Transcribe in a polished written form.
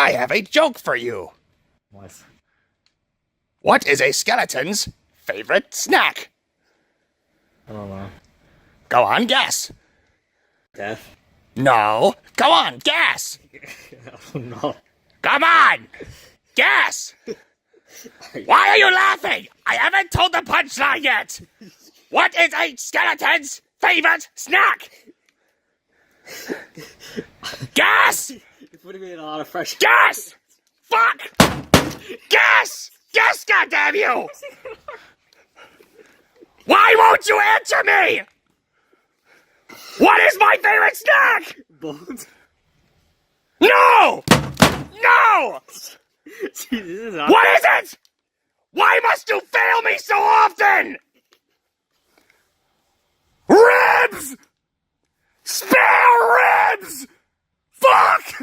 I have a joke for you. What? What is a skeleton's favorite snack? I don't know. Go on, guess. Death? No. Go on, guess. I don't know. Come on. Guess. Why are you laughing? I haven't told the punchline yet. What is a skeleton's favorite snack? Guess. You're putting me in a lot of pressure. Guess. Fuck. Guess. Guess, goddamn you. Why won't you answer me? What is my favorite snack? Bones? No! No! Jesus, What is it? Why must you fail me so often? Ribs! Spare ribs! Fuck!